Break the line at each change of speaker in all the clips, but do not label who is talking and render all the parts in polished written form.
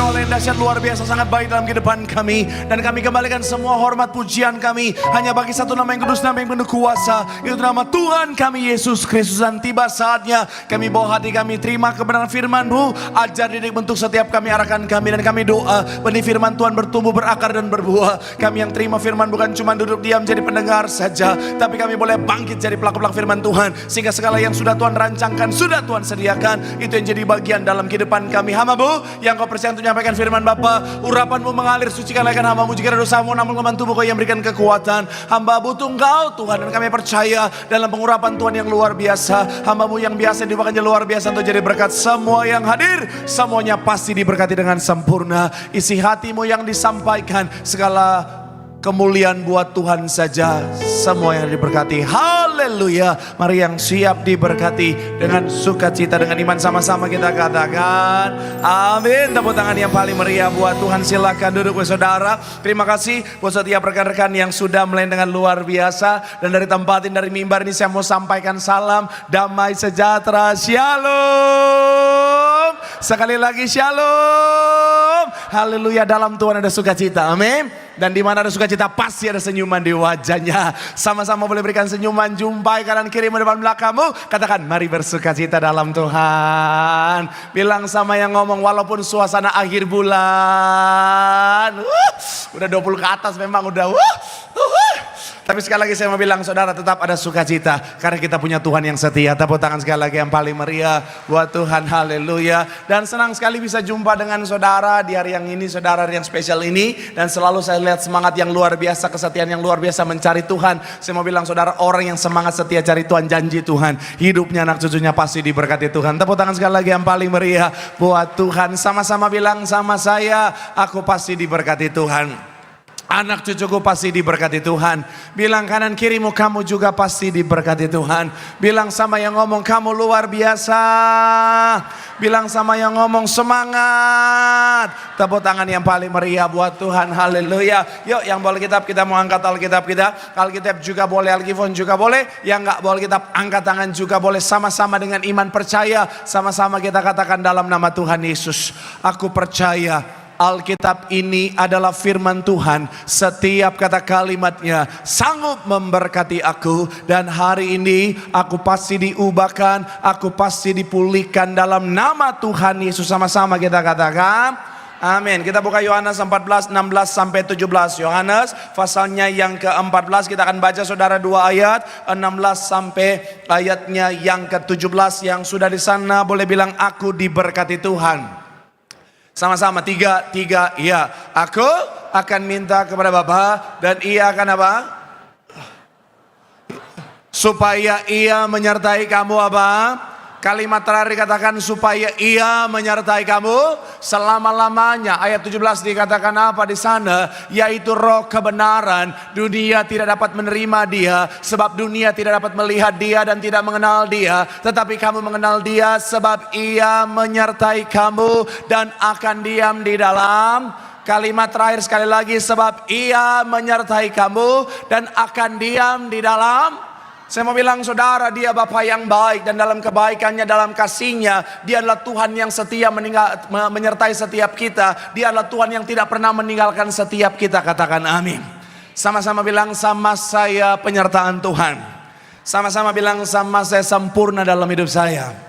hal yang dahsyat luar biasa sangat baik dalam kehidupan kami. Dan kami kembalikan semua hormat pujian kami hanya bagi satu nama yang kudus, nama yang penuh kuasa, yaitu nama Tuhan kami Yesus Kristus. Dan tiba saatnya kami bawa hati kami terima kebenaran firman-Mu. Ajar, didik, bentuk setiap kami, arahkan kami. Dan kami doa benih firman Tuhan bertumbuh, berakar dan berbuah. Kami yang terima firman bukan cuma duduk diam jadi pendengar saja, tapi kami boleh bangkit jadi pelaku-pelaku firman Tuhan. Sehingga segala yang sudah Tuhan rancangkan, sudah Tuhan sediakan, itu yang jadi bagian dalam kehidupan kami. Hamba-Mu yang Kau percaya untuk menyampaikan firman Bapa, urapan-Mu mengalir, sucikan lahirkan hamba-Mu. Jika ada dosa-Mu, namun kelemahan tubuh Kau yang berikan kekuatan. Hamba butuh Engkau Tuhan, dan kami percaya dalam pengurapan Tuhan yang luar biasa. Hamba-Mu yang biasa diubahkan jadi luar biasa untuk jadi berkat. Semua yang hadir, semuanya pasti diberkati dengan sempurna. Isi hati-Mu yang disampaikan, segala kemuliaan buat Tuhan saja. Semua yang diberkati. Haleluya. Mari yang siap diberkati dengan sukacita, dengan iman, sama-sama kita katakan amin. Tepuk tangan yang paling meriah buat Tuhan. Silakan duduk saudara. Terima kasih buat setiap rekan-rekan yang sudah mulai dengan luar biasa. Dan dari tempat ini, dari mimbar ini, saya mau sampaikan salam damai sejahtera. Shalom. Sekali lagi shalom. Haleluya. Dalam Tuhan ada sukacita. Amin. Dan di mana ada sukacita pasti ada senyuman di wajahnya. Sama-sama boleh berikan senyuman, jumpai kanan kiri depan belakangmu. Katakan mari bersukacita dalam Tuhan. Bilang sama yang ngomong, walaupun suasana akhir bulan, udah 20 ke atas memang udah tapi sekali lagi saya mau bilang, saudara tetap ada sukacita karena kita punya Tuhan yang setia. Tepuk tangan sekali lagi yang paling meriah buat Tuhan. Haleluya. Dan senang sekali bisa jumpa dengan saudara di hari yang ini, saudara yang spesial ini. Dan selalu saya lihat semangat yang luar biasa, kesetiaan yang luar biasa mencari Tuhan. Saya mau bilang saudara, orang yang semangat setia cari Tuhan, janji Tuhan, hidupnya anak cucunya pasti diberkati Tuhan. Tepuk tangan sekali lagi yang paling meriah buat Tuhan. Sama-sama bilang sama saya, aku pasti diberkati Tuhan. Anak cucuku pasti diberkati Tuhan. Bilang kanan kirimu, kamu juga pasti diberkati Tuhan. Bilang sama yang ngomong, kamu luar biasa. Bilang sama yang ngomong, semangat. Tepuk tangan yang paling meriah buat Tuhan. Haleluya. Yuk yang boleh kitab, kita mau angkat Alkitab kita. Alkitab juga boleh, Alkifon juga boleh. Yang gak boleh kitab, angkat tangan juga boleh. Sama-sama dengan iman percaya. Sama-sama kita katakan dalam nama Tuhan Yesus, aku percaya Alkitab ini adalah firman Tuhan. Setiap kata kalimatnya sanggup memberkati aku. Dan hari ini aku pasti diubahkan, aku pasti dipulihkan dalam nama Tuhan Yesus. Sama-sama kita katakan amin. Kita buka Yohanes 14, 16 sampai 17. Yohanes pasalnya yang ke-14. Kita akan baca saudara 2 ayat 16 sampai ayatnya yang ke-17. Yang sudah di sana boleh bilang aku diberkati Tuhan. Sama-sama tiga, ya. Aku akan minta kepada Bapa dan ia akan apa? Supaya ia menyertai kamu apa? Kalimat terakhir dikatakan supaya ia menyertai kamu selama-lamanya. Ayat 17 dikatakan apa di sana? Yaitu roh kebenaran. Dunia tidak dapat menerima dia, sebab dunia tidak dapat melihat dia dan tidak mengenal dia. Tetapi kamu mengenal dia, sebab ia menyertai kamu dan akan diam di dalam. Kalimat terakhir sekali lagi, sebab ia menyertai kamu dan akan diam di dalam. Saya mau bilang saudara, dia Bapa yang baik, dan dalam kebaikannya, dalam kasihnya, dia adalah Tuhan yang setia menyertai setiap kita. Dia adalah Tuhan yang tidak pernah meninggalkan setiap kita. Katakan amin. Sama-sama bilang, sama saya penyertaan Tuhan. Sama-sama bilang, sama saya sempurna dalam hidup saya.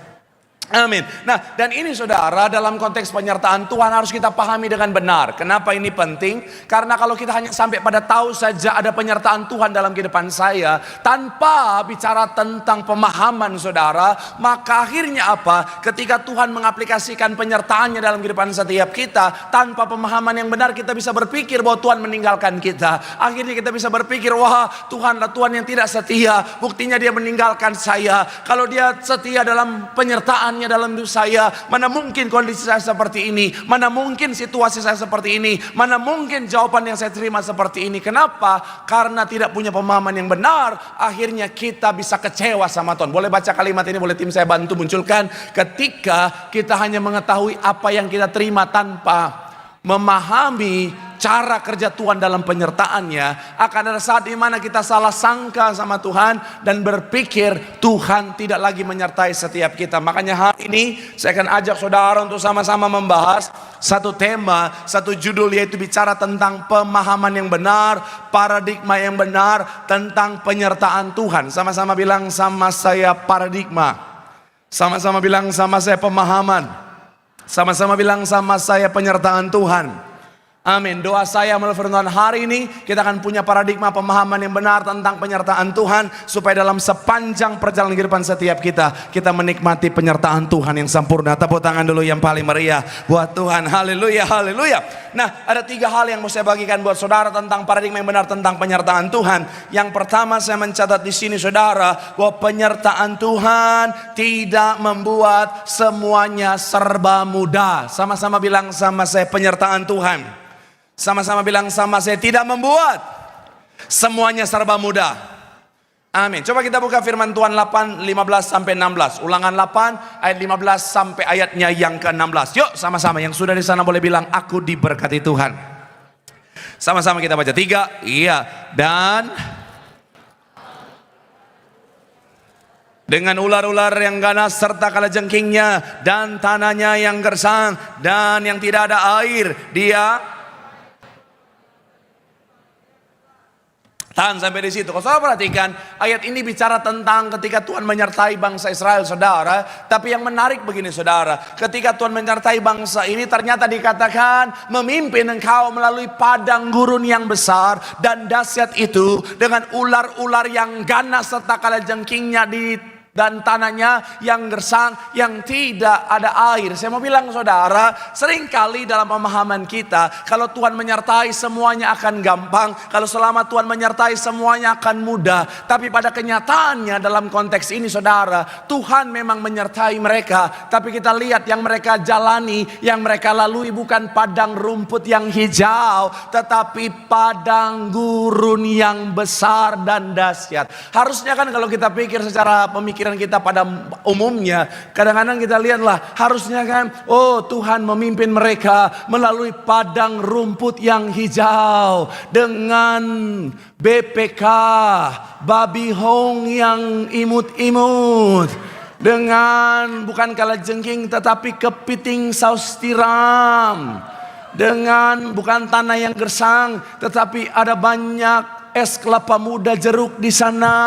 Amin. Nah, dan ini saudara, dalam konteks penyertaan Tuhan harus kita pahami dengan benar. Kenapa ini penting? Karena kalau kita hanya sampai pada tahu saja ada penyertaan Tuhan dalam kehidupan saya, tanpa bicara tentang pemahaman saudara, maka akhirnya apa? Ketika Tuhan mengaplikasikan penyertaannya dalam kehidupan setiap kita, tanpa pemahaman yang benar, kita bisa berpikir bahwa Tuhan meninggalkan kita. Akhirnya kita bisa berpikir, wah Tuhanlah Tuhan yang tidak setia, buktinya dia meninggalkan saya. Kalau dia setia dalam penyertaan dalam hidup saya, mana mungkin kondisi saya seperti ini, mana mungkin situasi saya seperti ini, mana mungkin jawaban yang saya terima seperti ini. Kenapa? Karena tidak punya pemahaman yang benar. Akhirnya kita bisa kecewa sama Tuhan. Boleh baca kalimat ini, boleh tim saya bantu munculkan. Ketika kita hanya mengetahui apa yang kita terima tanpa memahami cara kerja Tuhan dalam penyertaannya, akan ada saat di mana kita salah sangka sama Tuhan dan berpikir Tuhan tidak lagi menyertai setiap kita. Makanya hari ini saya akan ajak saudara untuk sama-sama membahas satu tema, satu judul, yaitu bicara tentang pemahaman yang benar, paradigma yang benar tentang penyertaan Tuhan. Sama-sama bilang sama saya paradigma, sama-sama bilang sama saya pemahaman, sama-sama bilang sama saya penyertaan Tuhan. Amin. Doa saya melalui firman Tuhan hari ini, kita akan punya paradigma pemahaman yang benar tentang penyertaan Tuhan, supaya dalam sepanjang perjalanan kehidupan setiap kita menikmati penyertaan Tuhan yang sempurna. Tepuk tangan dulu yang paling meriah buat Tuhan. Haleluya, haleluya. Nah, ada 3 hal yang mau saya bagikan buat saudara tentang paradigma yang benar tentang penyertaan Tuhan. Yang pertama, saya mencatat di sini saudara, bahwa penyertaan Tuhan tidak membuat semuanya serba mudah. Sama-sama bilang sama saya penyertaan Tuhan. Sama-sama bilang sama saya tidak membuat semuanya serba mudah. Amin. Coba kita buka firman Tuhan 8, 15 sampai 16. Ulangan 8 ayat 15 sampai ayatnya yang ke-16. Yuk sama-sama, yang sudah di sana boleh bilang aku diberkati Tuhan. Sama-sama kita baca 3. Iya. Dan dengan ular-ular yang ganas serta kalajengkingnya dan tanahnya yang gersang dan yang tidak ada air, dia tahan sampai di situ. Kalau saudara perhatikan, ayat ini bicara tentang ketika Tuhan menyertai bangsa Israel, saudara. Tapi yang menarik begini, saudara, ketika Tuhan menyertai bangsa ini, ternyata dikatakan memimpin engkau melalui padang gurun yang besar dan dahsyat itu, dengan ular-ular yang ganas serta kalajengkingnya dan tanahnya yang gersang, yang tidak ada air. Saya mau bilang saudara, seringkali dalam pemahaman kita, kalau Tuhan menyertai semuanya akan gampang, kalau selama Tuhan menyertai semuanya akan mudah. Tapi pada kenyataannya dalam konteks ini saudara, Tuhan memang menyertai mereka, tapi kita lihat yang mereka jalani, yang mereka lalui bukan padang rumput yang hijau, tetapi padang gurun yang besar dan dahsyat. Harusnya kan kalau kita pikir secara pemikiran kita pada umumnya, kadang-kadang kita lihatlah, harusnya kan, oh Tuhan memimpin mereka melalui padang rumput yang hijau dengan BPK, babi hong yang imut-imut, dengan bukan kalajengking tetapi kepiting saus tiram, dengan bukan tanah yang gersang tetapi ada banyak es kelapa muda jeruk di sana.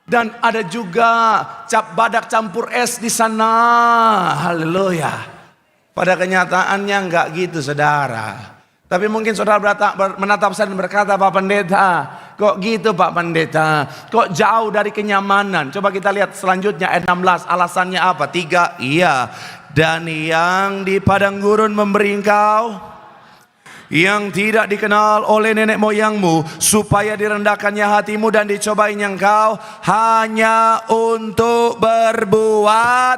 Dan ada juga badak campur es di sana. Haleluya. Pada kenyataannya enggak gitu saudara. Tapi mungkin saudara menatap saya dan berkata, Pak Pendeta, kok gitu Pak Pendeta? Kok jauh dari kenyamanan? Coba kita lihat selanjutnya ayat 16. Alasannya apa? 3. Iya. Dan yang di padang gurun memberi engkau yang tidak dikenal oleh nenek moyangmu, supaya direndahkannya hatimu dan dicobainya engkau hanya untuk berbuat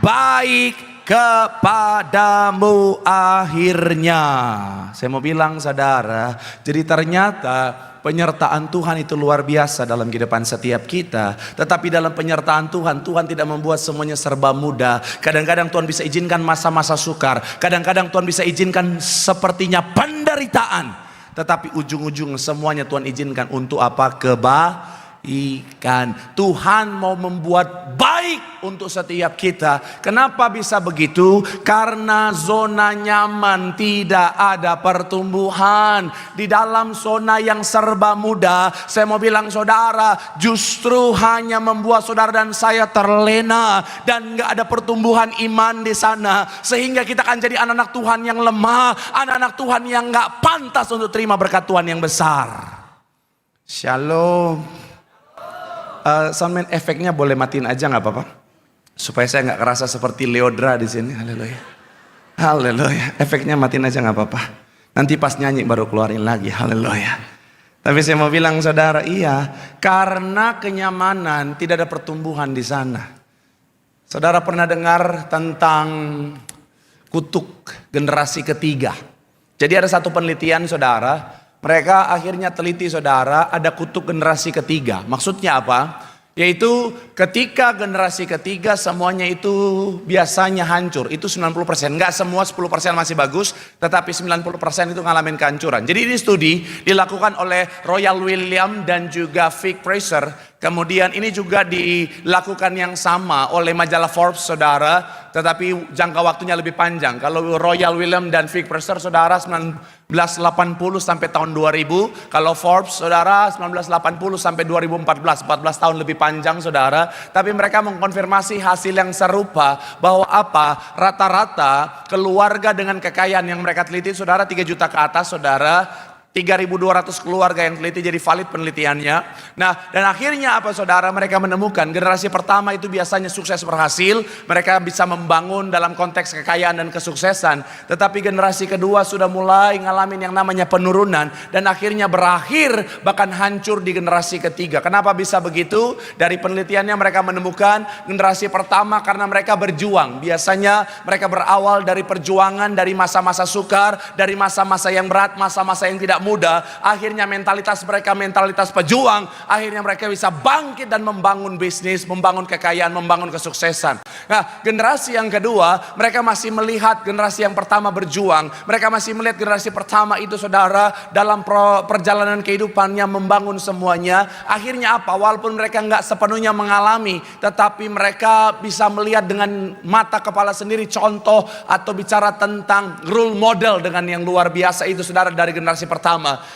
baik kepadamu akhirnya. Saya mau bilang saudara, jadi ternyata penyertaan Tuhan itu luar biasa dalam kehidupan setiap kita. Tetapi dalam penyertaan Tuhan, Tuhan tidak membuat semuanya serba mudah. Kadang-kadang Tuhan bisa izinkan masa-masa sukar. Kadang-kadang Tuhan bisa izinkan sepertinya penderitaan. Tetapi ujung-ujung semuanya Tuhan izinkan untuk apa? Kebaikan. Tuhan mau membuat baik untuk setiap kita. Kenapa bisa begitu? Karena zona nyaman, tidak ada pertumbuhan. Di dalam zona yang serba mudah, saya mau bilang saudara, justru hanya membuat saudara dan saya terlena, dan gak ada pertumbuhan iman di sana, sehingga kita akan jadi anak-anak Tuhan yang lemah, anak-anak Tuhan yang gak pantas untuk terima berkat Tuhan yang besar. Shalom. Soundman efeknya boleh matiin aja nggak apa-apa, supaya saya nggak kerasa seperti Leodra di sini. Haleluya, haleluya. Efeknya matiin aja nggak apa-apa. Nanti pas nyanyi baru keluarin lagi. Haleluya. Tapi saya mau bilang saudara, iya, karena kenyamanan tidak ada pertumbuhan di sana. Saudara pernah dengar tentang kutuk generasi ketiga? Jadi ada satu penelitian saudara. Mereka akhirnya teliti saudara, ada kutuk generasi ketiga. Maksudnya apa? Yaitu ketika generasi ketiga semuanya itu biasanya hancur. Itu 90%. Enggak semua, 10% masih bagus. Tetapi 90% itu ngalamin kehancuran. Jadi ini studi dilakukan oleh Royal William dan juga Vic Fraser. Kemudian ini juga dilakukan yang sama oleh majalah Forbes, saudara. Tetapi jangka waktunya lebih panjang. Kalau Royal William dan Vic Fraser, saudara, 1980 sampai tahun 2000. Kalau Forbes, saudara, 1980 sampai 2014. 14 tahun lebih panjang, saudara. Tapi mereka mengkonfirmasi hasil yang serupa. Bahwa apa? Rata-rata keluarga dengan kekayaan yang mereka teliti, saudara, 3 juta ke atas, saudara. 3.200 keluarga yang teliti, jadi valid penelitiannya. Nah, dan akhirnya apa, saudara? Mereka menemukan generasi pertama itu biasanya sukses berhasil. Mereka bisa membangun dalam konteks kekayaan dan kesuksesan. Tetapi generasi kedua sudah mulai ngalamin yang namanya penurunan. Dan akhirnya berakhir bahkan hancur di generasi ketiga. Kenapa bisa begitu? Dari penelitiannya mereka menemukan generasi pertama karena mereka berjuang. Biasanya mereka berawal dari perjuangan, dari masa-masa sukar, dari masa-masa yang berat, masa-masa yang tidak mudah. Akhirnya mentalitas mereka mentalitas pejuang. Akhirnya mereka bisa bangkit dan membangun bisnis, membangun kekayaan, membangun kesuksesan. Nah, generasi yang kedua, mereka masih melihat generasi yang pertama berjuang. Mereka masih melihat generasi pertama itu, saudara, dalam perjalanan kehidupannya membangun semuanya. Akhirnya apa? Walaupun mereka nggak sepenuhnya mengalami, tetapi mereka bisa melihat dengan mata kepala sendiri contoh atau bicara tentang role model dengan yang luar biasa itu, saudara, dari generasi pertama.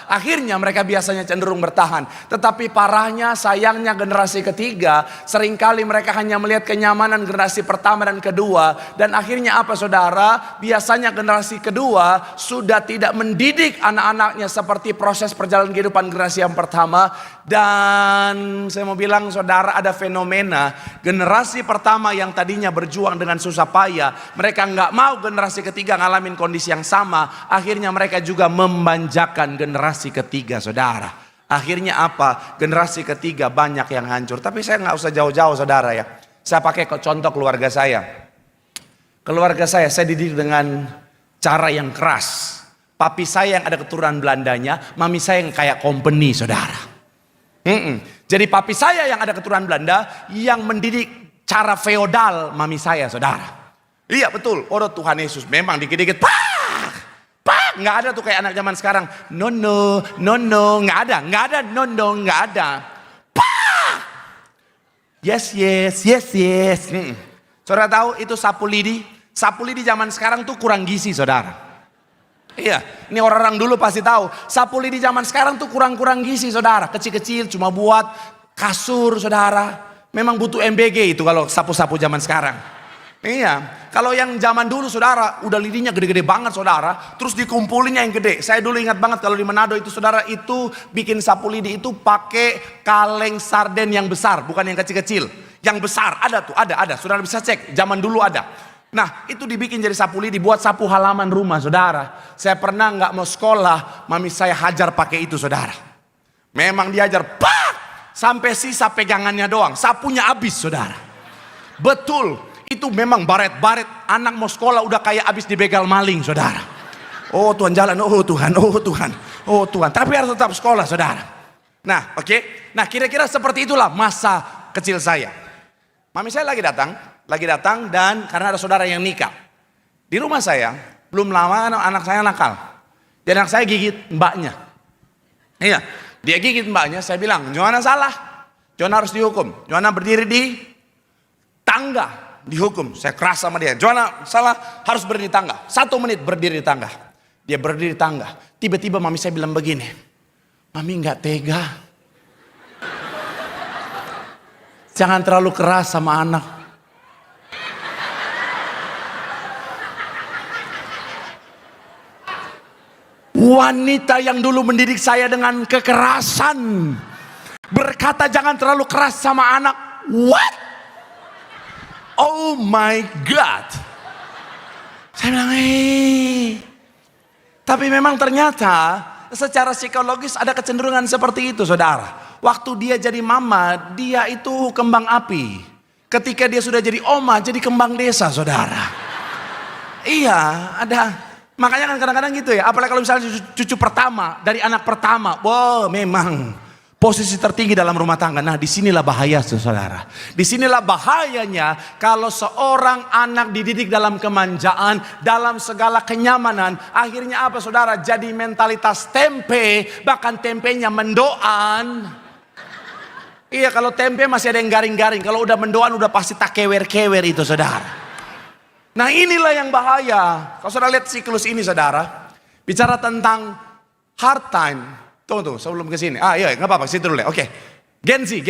Akhirnya mereka biasanya cenderung bertahan. Tetapi parahnya, sayangnya generasi ketiga seringkali mereka hanya melihat kenyamanan generasi pertama dan kedua. Dan akhirnya apa, saudara? Biasanya generasi kedua sudah tidak mendidik anak-anaknya seperti proses perjalanan kehidupan generasi yang pertama. Dan saya mau bilang, saudara, ada fenomena generasi pertama yang tadinya berjuang dengan susah payah, mereka nggak mau generasi ketiga ngalamin kondisi yang sama. Akhirnya mereka juga memanjakan generasi ketiga, saudara. Akhirnya apa? Generasi ketiga banyak yang hancur. Tapi saya nggak usah jauh-jauh, saudara, ya. Saya pakai contoh keluarga saya. Keluarga saya dididik dengan cara yang keras. Papi saya yang ada keturunan Belandanya, mami saya yang kayak company, saudara. Jadi papi saya yang ada keturunan Belanda yang mendidik cara feodal mami saya, saudara. Iya betul. Oh Tuhan Yesus, memang dikit-dikit nggak ada tuh kayak anak zaman sekarang. No, nggak ada, no, nggak ada. Yes. Saudara tahu itu sapu lidi? Sapu lidi zaman sekarang tuh kurang gizi, saudara. Iya, ini orang-orang dulu pasti tahu. Sapu lidi zaman sekarang tuh kurang gizi, saudara. Kecil-kecil cuma buat kasur, saudara. Memang butuh MBG itu kalau sapu-sapu zaman sekarang. Iya, kalau yang zaman dulu, saudara, udah lidinya gede-gede banget, saudara. Terus dikumpulinnya yang gede. Saya dulu ingat banget kalau di Manado itu, saudara, itu bikin sapu lidi itu pakai kaleng sarden yang besar, bukan yang kecil-kecil. Yang besar ada tuh, ada. Saudara bisa cek, zaman dulu ada. Nah, itu dibikin jadi sapu lidi, buat sapu halaman rumah, saudara. Saya pernah nggak mau sekolah, mami saya hajar pakai itu, saudara. Memang diajar, sampai sisa pegangannya doang, sapunya habis, saudara. Betul, itu memang baret-baret. Anak mau sekolah udah kayak habis dibegal maling, saudara. Oh Tuhan jalan, oh Tuhan. Tapi harus tetap sekolah, saudara. Nah, oke. Nah, kira-kira seperti itulah masa kecil saya. Mami saya lagi datang dan karena ada saudara yang nikah. Di rumah saya, belum lama anak saya nakal. Dan anak saya gigit mbaknya. Iya, dia gigit mbaknya, saya bilang, Johanna salah. Johanna harus dihukum. Johanna berdiri di tangga, dihukum. Saya keras sama dia. Johanna salah, harus berdiri di tangga. 1 menit berdiri di tangga. Dia berdiri di tangga. Tiba-tiba mami saya bilang begini, Mami nggak tega. Jangan terlalu keras sama anak. Wanita yang dulu mendidik saya dengan kekerasan berkata jangan terlalu keras sama anak. What? Oh my God. Saya bilang, Tapi memang ternyata secara psikologis ada kecenderungan seperti itu, saudara. Waktu dia jadi mama, dia itu kembang api. Ketika dia sudah jadi oma, jadi kembang desa, saudara. Iya, ada. Makanya kan kadang-kadang gitu ya. Apalagi kalau misalnya cucu pertama, dari anak pertama. Wow, memang posisi tertinggi dalam rumah tangga. Nah, disinilah bahaya saudara. Disinilah bahayanya kalau seorang anak dididik dalam kemanjaan, dalam segala kenyamanan. Akhirnya apa saudara? Jadi mentalitas tempe, bahkan tempenya mendoan. Iya, kalau tempe masih ada yang garing-garing. Kalau udah mendoan udah pasti tak kewer-kewer itu saudara. Nah, inilah yang bahaya. Kalau saudara lihat siklus ini saudara, bicara tentang hard time. Tunggu, sebelum ke sini. Iya, nggak apa-apa, situ dulu ya. Oke. Gen Z.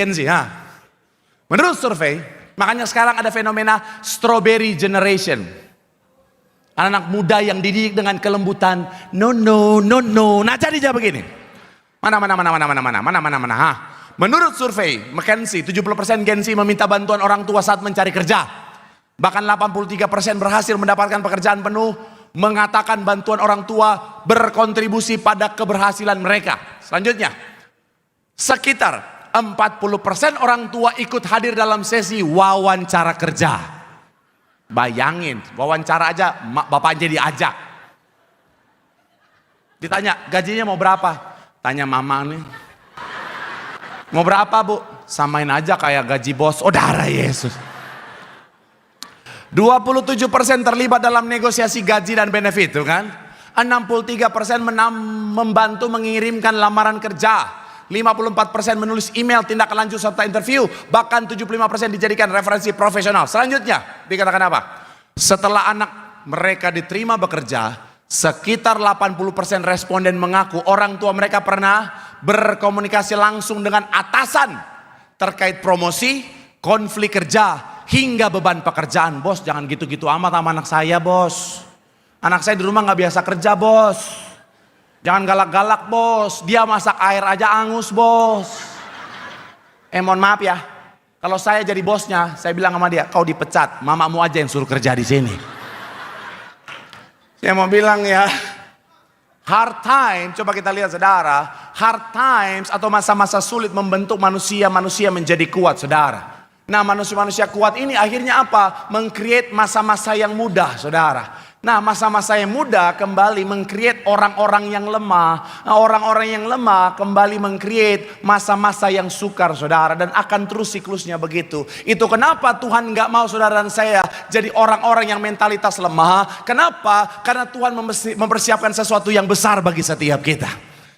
Menurut survei, makanya sekarang ada fenomena strawberry generation. Anak-anak muda yang dididik dengan kelembutan. No. Nah, jadinya begini. Mana. Menurut survei McKinsey, 70% Gen Z meminta bantuan orang tua saat mencari kerja. Bahkan 83% berhasil mendapatkan pekerjaan penuh. Mengatakan bantuan orang tua berkontribusi pada keberhasilan mereka. Selanjutnya, sekitar 40% orang tua ikut hadir dalam sesi wawancara kerja. Bayangin, wawancara aja bapaknya diajak. Ditanya, gajinya mau berapa? Tanya mama nih. Mau berapa bu? Samain aja kayak gaji bos. Oh, darah Yesus. 27% terlibat dalam negosiasi gaji dan benefit, tuh kan? 63% membantu mengirimkan lamaran kerja. 54% menulis email tindak lanjut serta interview. Bahkan 75% dijadikan referensi profesional. Selanjutnya, dikatakan apa? Setelah anak mereka diterima bekerja, sekitar 80% responden mengaku orang tua mereka pernah berkomunikasi langsung dengan atasan terkait promosi, konflik kerja, hingga beban pekerjaan. Bos, jangan gitu-gitu amat sama anak saya bos. Anak saya di rumah gak biasa kerja bos. Jangan galak-galak bos. Dia masak air aja angus bos. Mohon maaf ya. Kalau saya jadi bosnya, saya bilang sama dia, kau dipecat. Mamamu aja yang suruh kerja di sini. Saya mau bilang ya, hard time, coba kita lihat saudara. Hard times atau masa-masa sulit membentuk manusia menjadi kuat saudara. Nah, manusia-manusia kuat ini akhirnya apa? Meng-create masa-masa yang mudah, saudara. Nah, masa-masa yang mudah kembali meng-create orang-orang yang lemah. Nah, orang-orang yang lemah kembali meng-create masa-masa yang sukar, saudara. Dan akan terus siklusnya begitu. Itu kenapa Tuhan gak mau saudara dan saya jadi orang-orang yang mentalitas lemah. Kenapa? Karena Tuhan mempersiapkan sesuatu yang besar bagi setiap kita.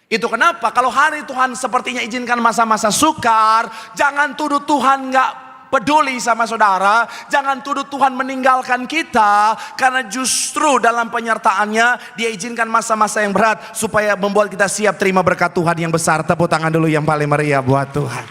Itu kenapa kalau hari Tuhan sepertinya izinkan masa-masa sukar, jangan tuduh Tuhan gak peduli sama saudara. Jangan tuduh Tuhan meninggalkan kita. Karena justru dalam penyertaannya dia izinkan masa-masa yang berat supaya membuat kita siap terima berkat Tuhan yang besar. Tepuk tangan dulu yang paling meriah buat Tuhan.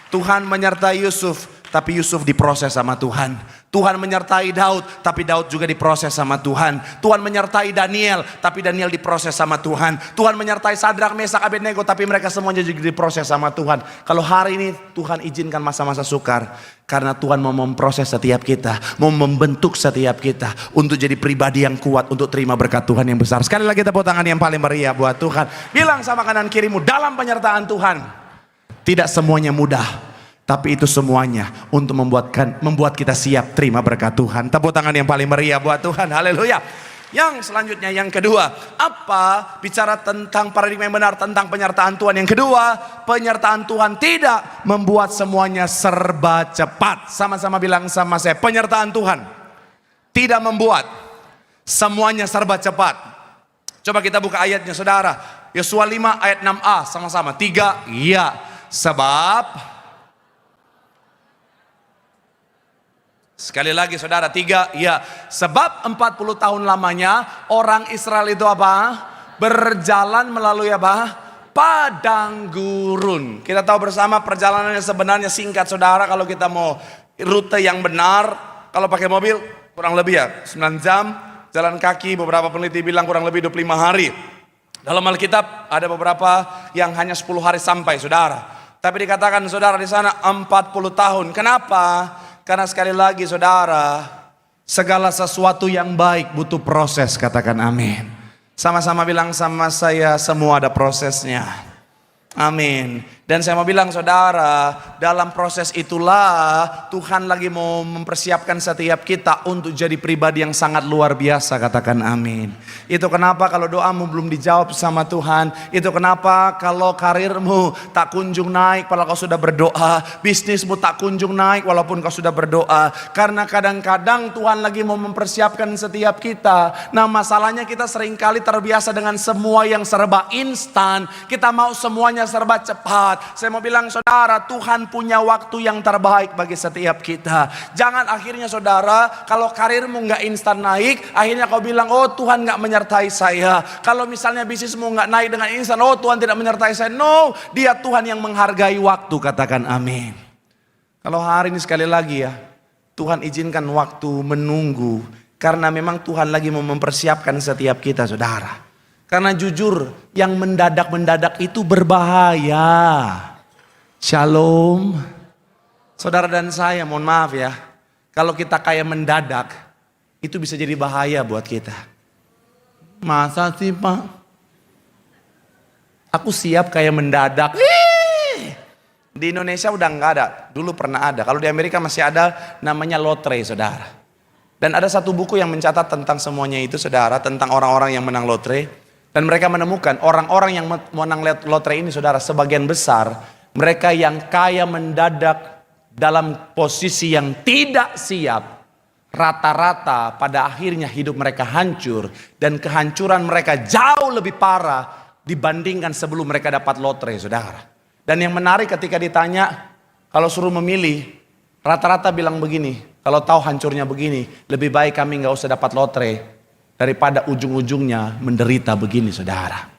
Tuhan menyertai Yusuf, tapi Yusuf diproses sama Tuhan. Tuhan menyertai Daud, tapi Daud juga diproses sama Tuhan. Tuhan menyertai Daniel, tapi Daniel diproses sama Tuhan. Tuhan menyertai Sadrak, Mesak, Abednego, tapi mereka semuanya juga diproses sama Tuhan. Kalau hari ini Tuhan izinkan masa-masa sukar, karena Tuhan mau memproses setiap kita, mau membentuk setiap kita untuk jadi pribadi yang kuat untuk terima berkat Tuhan yang besar. Sekali lagi tepuk tangan yang paling meriah buat Tuhan. Bilang sama kanan kirimu, dalam penyertaan Tuhan tidak semuanya mudah. Tapi itu semuanya untuk membuat kita siap terima berkat Tuhan. Tepuk tangan yang paling meriah buat Tuhan. Haleluya. Yang selanjutnya, yang kedua, apa? Bicara tentang paradigma yang benar tentang penyertaan Tuhan. Yang kedua, penyertaan Tuhan tidak membuat semuanya serba cepat. Sama-sama bilang sama saya, penyertaan Tuhan tidak membuat semuanya serba cepat. Coba kita buka ayatnya saudara. Yosua 5 ayat 6a sama-sama. 3, iya. Sebab sekali lagi saudara, 3, ya. Sebab 40 tahun lamanya orang Israel itu apa? Berjalan melalui apa? Padang gurun. Kita tahu bersama perjalanannya sebenarnya singkat saudara. Kalau kita mau rute yang benar, kalau pakai mobil kurang lebih ya 9 jam. Jalan kaki beberapa peneliti bilang kurang lebih 25 hari. Dalam Alkitab ada beberapa yang hanya 10 hari sampai saudara. Tapi dikatakan saudara di sana 40 tahun. Kenapa? Karena sekali lagi saudara, segala sesuatu yang baik butuh proses, katakan amin. Sama-sama bilang sama saya, semua ada prosesnya. Amin. Dan saya mau bilang saudara, dalam proses itulah Tuhan lagi mau mempersiapkan setiap kita untuk jadi pribadi yang sangat luar biasa, katakan amin. Itu kenapa kalau doamu belum dijawab sama Tuhan, itu kenapa kalau karirmu tak kunjung naik walau kau sudah berdoa, bisnismu tak kunjung naik walaupun kau sudah berdoa. Karena kadang-kadang Tuhan lagi mau mempersiapkan setiap kita. Nah masalahnya kita seringkali terbiasa dengan semua yang serba instan, kita mau semuanya serba cepat. Saya mau bilang saudara, Tuhan punya waktu yang terbaik bagi setiap kita. Jangan akhirnya saudara, kalau karirmu nggak instan naik, akhirnya kau bilang, oh Tuhan nggak menyertai saya. Kalau misalnya bisnismu nggak naik dengan instan, oh Tuhan tidak menyertai saya. No, dia Tuhan yang menghargai waktu, katakan amin. Kalau hari ini sekali lagi ya, Tuhan izinkan waktu menunggu, karena memang Tuhan lagi mau mempersiapkan setiap kita saudara. Karena jujur, yang mendadak-mendadak itu berbahaya. Shalom. Saudara dan saya, mohon maaf ya. Kalau kita kayak mendadak, itu bisa jadi bahaya buat kita. Masa sih Pak? Aku siap kayak mendadak. Di Indonesia udah nggak ada. Dulu pernah ada. Kalau di Amerika masih ada, namanya lotre saudara. Dan ada satu buku yang mencatat tentang semuanya itu saudara. Tentang orang-orang yang menang lotre. Dan mereka menemukan orang-orang yang menang lotre ini saudara, sebagian besar mereka yang kaya mendadak dalam posisi yang tidak siap. Rata-rata pada akhirnya hidup mereka hancur. Dan kehancuran mereka jauh lebih parah dibandingkan sebelum mereka dapat lotre saudara. Dan yang menarik ketika ditanya, kalau suruh memilih, rata-rata bilang begini, kalau tahu hancurnya begini, lebih baik kami gak usah dapat lotre daripada ujung-ujungnya menderita begini saudara.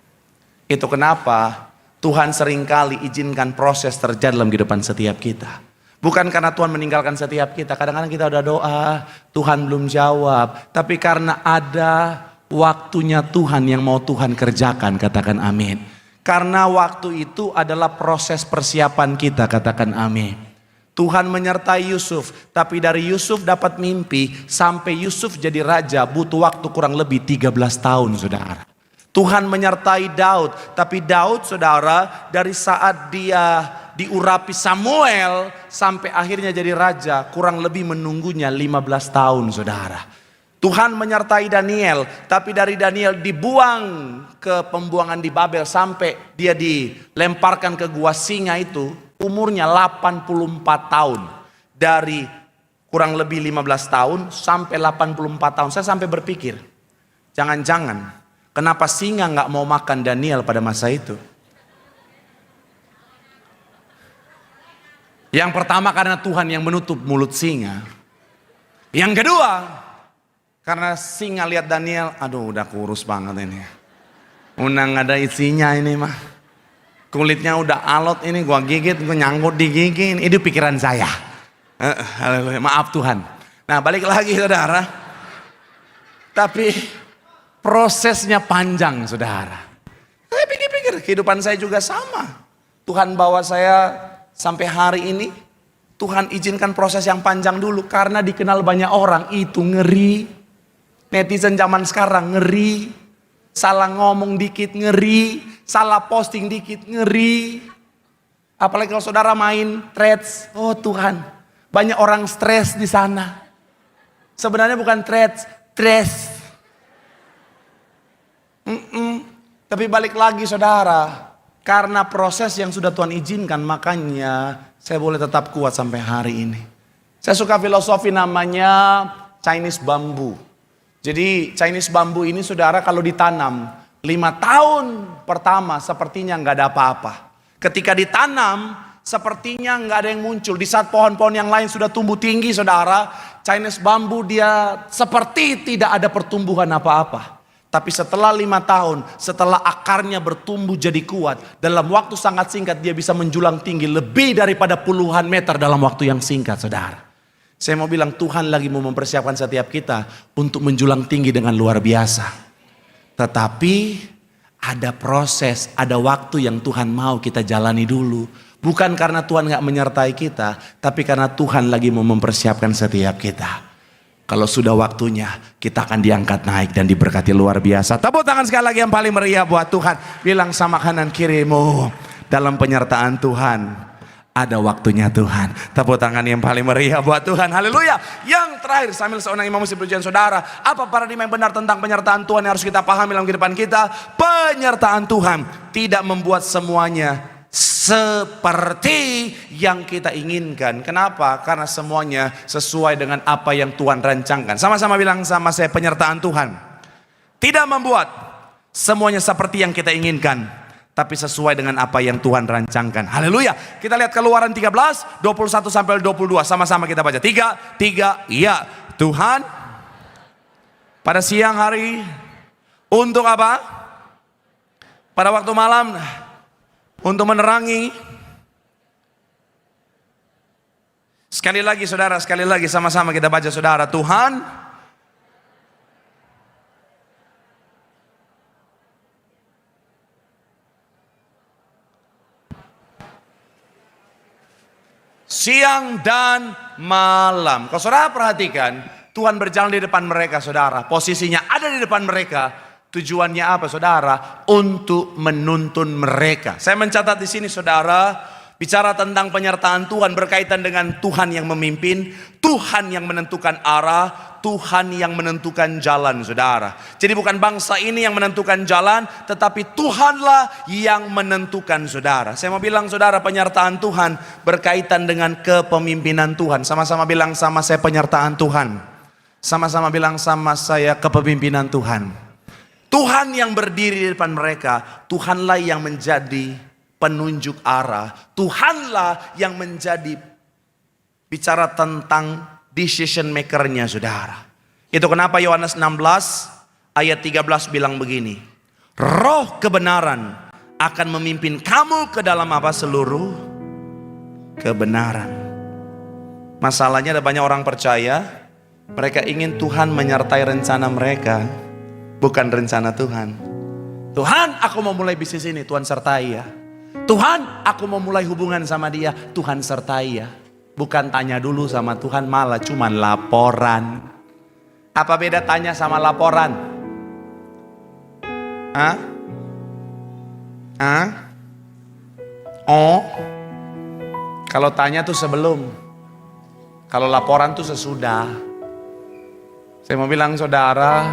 Itu kenapa Tuhan seringkali izinkan proses terjadi dalam kehidupan setiap kita. Bukan karena Tuhan meninggalkan setiap kita. Kadang-kadang kita udah doa, Tuhan belum jawab. Tapi karena ada waktunya Tuhan yang mau Tuhan kerjakan, katakan amin. Karena waktu itu adalah proses persiapan kita, katakan amin. Tuhan menyertai Yusuf, tapi dari Yusuf dapat mimpi sampai Yusuf jadi raja butuh waktu kurang lebih 13 tahun saudara. Tuhan menyertai Daud, tapi Daud saudara dari saat dia diurapi Samuel sampai akhirnya jadi raja kurang lebih menunggunya 15 tahun saudara. Tuhan menyertai Daniel, tapi dari Daniel dibuang ke pembuangan di Babel sampai dia dilemparkan ke gua singa itu. Umurnya 84 tahun. Dari kurang lebih 15 tahun sampai 84 tahun. Saya sampai berpikir, jangan-jangan kenapa singa gak mau makan Daniel pada masa itu? Yang pertama karena Tuhan yang menutup mulut singa. Yang kedua, karena singa lihat Daniel, aduh udah kurus banget ini. Udah gak ada isinya ini mah. Kulitnya udah alot ini, gua gigit, gua nyangkut di gigi. Itu pikiran saya. Maaf Tuhan. Nah balik lagi saudara. Tapi prosesnya panjang saudara. Saya pikir-pikir kehidupan saya juga sama. Tuhan bawa saya sampai hari ini. Tuhan izinkan proses yang panjang dulu. Karena dikenal banyak orang, itu ngeri. Netizen zaman sekarang ngeri. Salah ngomong dikit ngeri, salah posting dikit ngeri. Apalagi kalau saudara main threads, oh Tuhan, banyak orang stres di sana. Sebenarnya bukan threads, stress. Tapi balik lagi saudara, karena proses yang sudah Tuhan izinkan, makanya saya boleh tetap kuat sampai hari ini. Saya suka filosofi namanya Chinese bamboo. Jadi Chinese bambu ini saudara kalau ditanam 5 tahun pertama sepertinya nggak ada apa-apa. Ketika ditanam sepertinya nggak ada yang muncul. Di saat pohon-pohon yang lain sudah tumbuh tinggi saudara, Chinese bambu dia seperti tidak ada pertumbuhan apa-apa. Tapi setelah 5 tahun, setelah akarnya bertumbuh jadi kuat, dalam waktu sangat singkat dia bisa menjulang tinggi lebih daripada puluhan meter dalam waktu yang singkat saudara. Saya mau bilang Tuhan lagi mau mempersiapkan setiap kita untuk menjulang tinggi dengan luar biasa. Tetapi ada proses, ada waktu yang Tuhan mau kita jalani dulu. Bukan karena Tuhan gak menyertai kita, tapi karena Tuhan lagi mau mempersiapkan setiap kita. Kalau sudah waktunya, kita akan diangkat naik dan diberkati luar biasa. Tepuk tangan sekali lagi yang paling meriah buat Tuhan. Bilang sama kanan kirimu, dalam penyertaan Tuhan ada waktunya Tuhan. Tepuk tangan yang paling meriah buat Tuhan. Haleluya. Yang terakhir, sambil seorang imam musik pujian saudara, apa paradigma yang benar tentang penyertaan Tuhan yang harus kita pahami dalam kehidupan kita? Penyertaan Tuhan tidak membuat semuanya seperti yang kita inginkan. Kenapa? Karena semuanya sesuai dengan apa yang Tuhan rancangkan. Sama-sama bilang sama saya, penyertaan Tuhan tidak membuat semuanya seperti yang kita inginkan, tapi sesuai dengan apa yang Tuhan rancangkan. Haleluya. Kita lihat Keluaran 13, 21 sampai 22. Sama-sama kita baca. 3, iya. Tuhan pada siang hari untuk apa? Pada waktu malam untuk menerangi. Sekali lagi saudara, sekali lagi sama-sama kita baca saudara. Tuhan siang dan malam. Kalau saudara perhatikan, Tuhan berjalan di depan mereka saudara. Posisinya ada di depan mereka. Tujuannya apa saudara? Untuk menuntun mereka. Saya mencatat di sini saudara, bicara tentang penyertaan Tuhan berkaitan dengan Tuhan yang memimpin, Tuhan yang menentukan arah, Tuhan yang menentukan jalan saudara. Jadi bukan bangsa ini yang menentukan jalan, tetapi Tuhanlah yang menentukan saudara. Saya mau bilang saudara, penyertaan Tuhan berkaitan dengan kepemimpinan Tuhan. Sama-sama bilang sama saya, penyertaan Tuhan. Sama-sama bilang sama saya, kepemimpinan Tuhan. Tuhan yang berdiri di depan mereka, Tuhanlah yang menjadi penunjuk arah. Tuhanlah yang menjadi bicara tentang decision makernya saudara. Itu kenapa Yohanes 16 ayat 13 bilang begini. Roh kebenaran akan memimpin kamu ke dalam apa? Seluruh kebenaran. Masalahnya ada banyak orang percaya, mereka ingin Tuhan menyertai rencana mereka, bukan rencana Tuhan. Tuhan, aku mau mulai bisnis ini, Tuhan sertai ya. Tuhan, aku mau mulai hubungan sama dia, Tuhan sertai ya. Bukan tanya dulu sama Tuhan, malah cuman laporan. Apa beda tanya sama laporan? Hah? Hah? Oh? Kalau tanya tuh sebelum. Kalau laporan tuh sesudah. Saya mau bilang saudara,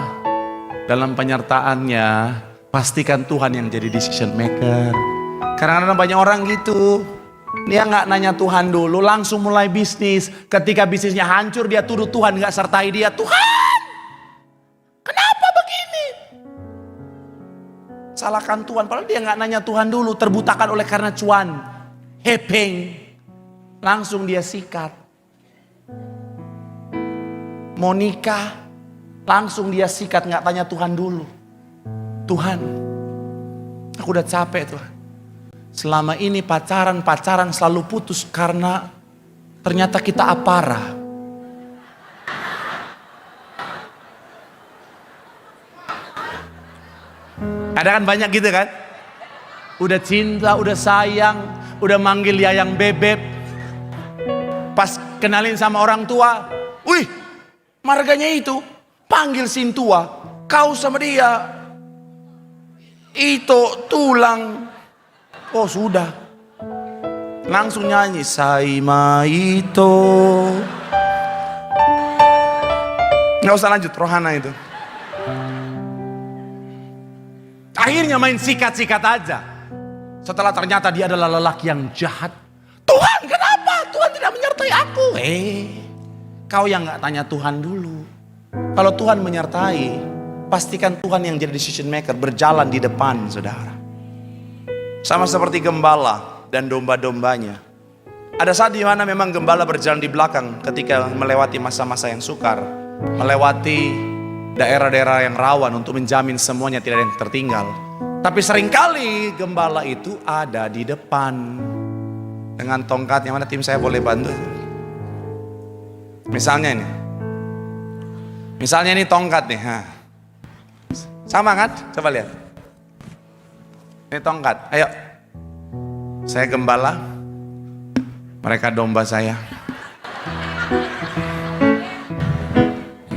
dalam penyertaannya, pastikan Tuhan yang jadi decision maker. Karena ada banyak orang gitu. Dia nggak nanya Tuhan dulu, langsung mulai bisnis. Ketika bisnisnya hancur, dia tuduh Tuhan nggak sertai dia. Tuhan, kenapa begini? Salahkan Tuhan, padahal dia nggak nanya Tuhan dulu. Terbutakan oleh karena cuan, hepeng, langsung dia sikat. Mau nikah, langsung dia sikat, nggak tanya Tuhan dulu. Tuhan, aku udah capek Tuhan. Selama ini pacaran selalu putus karena ternyata kita aparah. Ada kan banyak gitu kan? Udah cinta, udah sayang, udah manggil yayang bebek. Pas kenalin sama orang tua, wih, marganya itu panggil sintua. Kau sama dia itu tulang. Oh sudah, langsung nyanyi Saima itu. Nggak usah lanjut, rohana itu. Akhirnya main sikat-sikat aja. Setelah ternyata dia adalah lelaki yang jahat. Tuhan, kenapa Tuhan tidak menyertai aku? Kau yang nggak tanya Tuhan dulu. Kalau Tuhan menyertai, pastikan Tuhan yang jadi decision maker, berjalan di depan saudara. Sama seperti gembala dan domba-dombanya. Ada saat di mana memang gembala berjalan di belakang ketika melewati masa-masa yang sukar, melewati daerah-daerah yang rawan untuk menjamin semuanya tidak ada yang tertinggal. Tapi seringkali gembala itu ada di depan dengan tongkat. Yang mana tim saya boleh bantu? Misalnya ini tongkat nih. Sama kan? Coba lihat. Ini tongkat, ayo. Saya gembala, mereka domba saya.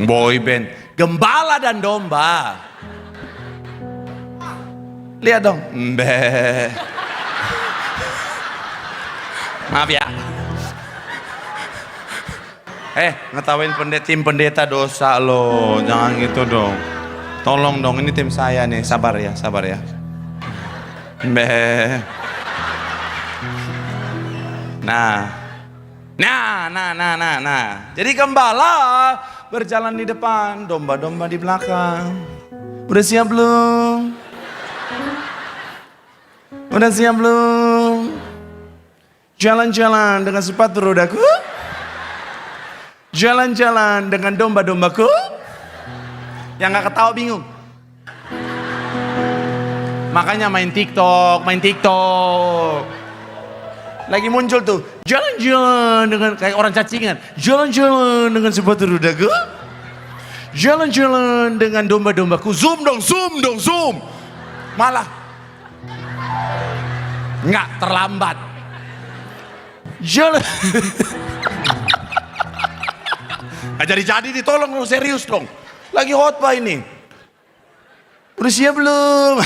Boy band, gembala dan domba. Lihat dong. Maaf ya. Ngetawain tim pendeta dosa loh. Jangan gitu dong. Tolong dong, ini tim saya nih. Sabar ya, sabar ya. Nah. Jadi gembala berjalan di depan, domba-domba di belakang. Udah siap belum? Udah siap belum? Jalan-jalan dengan sepatu rodaku. Jalan-jalan dengan domba-dombaku. Yang gak ketawa bingung. Makanya main TikTok. Lagi muncul tuh. Jalan-jalan dengan kayak orang cacingan. Jalan-jalan dengan sepatu rodaku. Jalan-jalan dengan domba-dombaku. Zoom dong. Malah nggak terlambat. Jalan. Nggak jadi ditolong dong, serius dong. Lagi khotbah ini. Udah siap belum?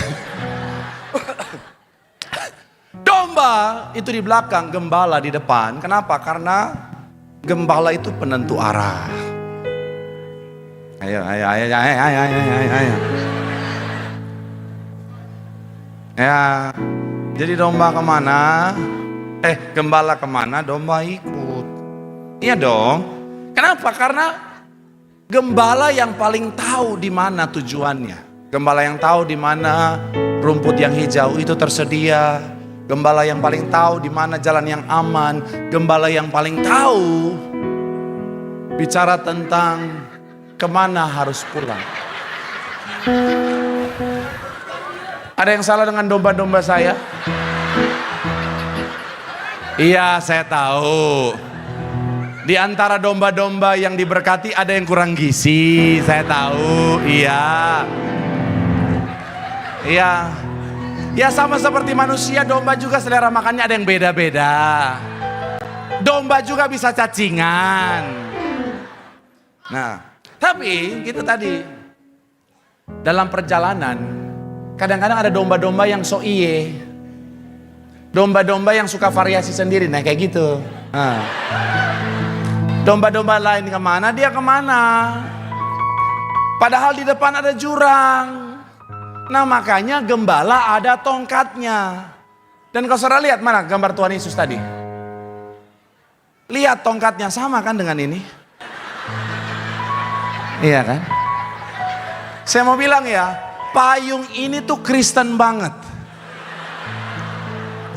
Domba itu di belakang, gembala di depan. Kenapa? Karena gembala itu penentu arah. Ayo. Ya, jadi domba kemana? Gembala kemana, domba ikut. Iya dong. Kenapa? Karena gembala yang paling tahu di mana tujuannya. Gembala yang tahu di mana rumput yang hijau itu tersedia. Gembala yang paling tahu di mana jalan yang aman. Gembala yang paling tahu bicara tentang kemana harus pulang. Ada yang salah dengan domba-domba saya? Iya, saya tahu. Di antara domba-domba yang diberkati ada yang kurang gizi, saya tahu. Iya. Ya sama seperti manusia, domba juga selera makannya ada yang beda-beda. Domba juga bisa cacingan. Nah, tapi gitu tadi. Dalam perjalanan, kadang-kadang ada domba-domba yang so iye. Domba-domba yang suka variasi sendiri, nah kayak gitu. Nah. Domba-domba lain kemana, dia kemana. Padahal di depan ada jurang. Nah makanya gembala ada tongkatnya. Dan kau saudara lihat mana gambar Tuhan Yesus tadi? Lihat tongkatnya sama kan dengan ini? Iya kan? Saya mau bilang ya, payung ini tuh Kristen banget.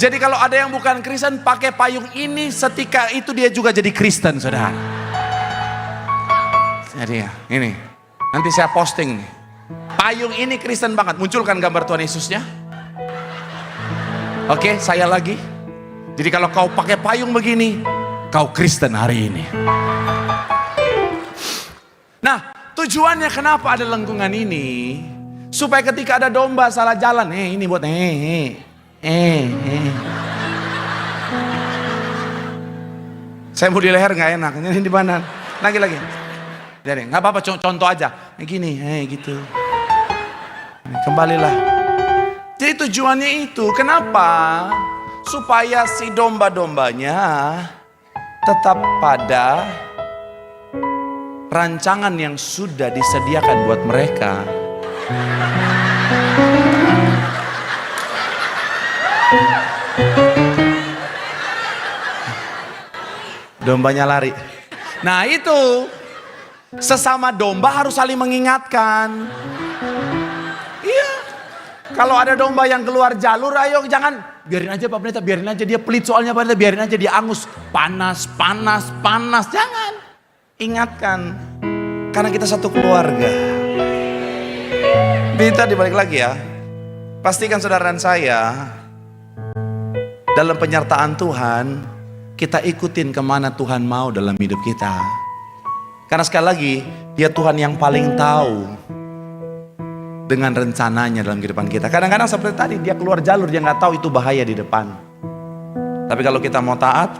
Jadi kalau ada yang bukan Kristen pakai payung ini, setika itu dia juga jadi Kristen, saudara. Jadi ya, ini. Nanti saya posting nih. Payung ini Kristen banget. Munculkan gambar Tuhan Yesusnya. Oke, saya lagi. Jadi kalau kau pakai payung begini, kau Kristen hari ini. Nah, tujuannya kenapa ada lengkungan ini? Supaya ketika ada domba salah jalan, ini buat Saya mau di leher nggak enak, ini di mana? Lagi. Jadi nggak apa-apa, contoh aja. Gini, gitu. Kembalilah. Jadi tujuannya itu, kenapa? Supaya si domba-dombanya tetap pada rancangan yang sudah disediakan buat mereka. Dombanya lari. Nah itu, sesama domba harus saling mengingatkan. Iya. Kalau ada domba yang keluar jalur, ayo jangan, biarin aja Pak Pendeta, biarin aja dia pelit soalnya Pak Pendeta, biarin aja dia angus. Panas, jangan. Ingatkan, karena kita satu keluarga. Kita dibalik lagi ya. Pastikan saudara dan saya, dalam penyertaan Tuhan, kita ikutin kemana Tuhan mau dalam hidup kita. Karena sekali lagi, dia Tuhan yang paling tahu dengan rencananya dalam kehidupan kita. Kadang-kadang seperti tadi, dia keluar jalur, dia nggak tahu itu bahaya di depan. Tapi kalau kita mau taat,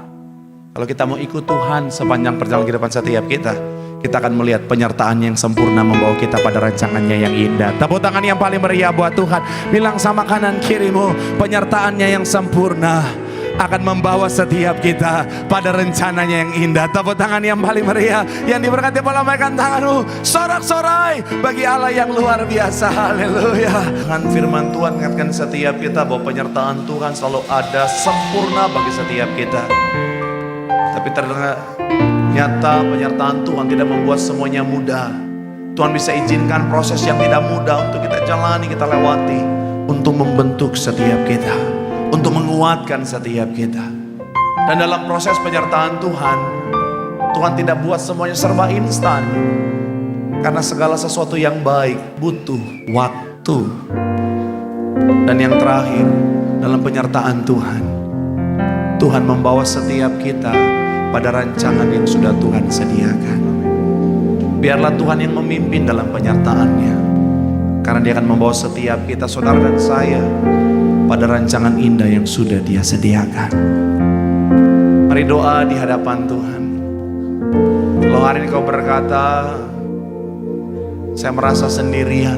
kalau kita mau ikut Tuhan sepanjang perjalanan kehidupan setiap kita akan melihat penyertaan yang sempurna membawa kita pada rancangannya yang indah. Tepuk tangan yang paling meriah buat Tuhan. Bilang sama kanan kirimu, penyertaannya yang sempurna akan membawa setiap kita pada rencananya yang indah. Tepuk tangan yang paling meriah, yang diberkati, boleh lambaikan tanganmu, sorak-sorai bagi Allah yang luar biasa. Haleluya. Dengan firman Tuhan ingatkan setiap kita bahwa penyertaan Tuhan selalu ada sempurna bagi setiap kita. Tapi ternyata penyertaan Tuhan tidak membuat semuanya mudah. Tuhan bisa izinkan proses yang tidak mudah untuk kita jalani, kita lewati, untuk membentuk setiap kita, untuk menguatkan setiap kita. Dan dalam proses penyertaan Tuhan, Tuhan tidak buat semuanya serba instan. Karena segala sesuatu yang baik butuh waktu. Dan yang terakhir, dalam penyertaan Tuhan, Tuhan membawa setiap kita pada rancangan yang sudah Tuhan sediakan. Biarlah Tuhan yang memimpin dalam penyertaannya. Karena Dia akan membawa setiap kita, saudara dan saya, pada rancangan indah yang sudah Dia sediakan. Mari doa di hadapan Tuhan. Kalau hari ini kau berkata, saya merasa sendirian,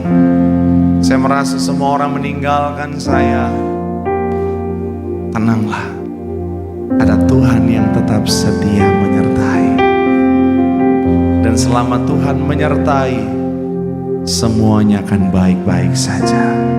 saya merasa semua orang meninggalkan saya, tenanglah. Ada Tuhan yang tetap setia menyertai. Dan selama Tuhan menyertai, semuanya akan baik-baik saja.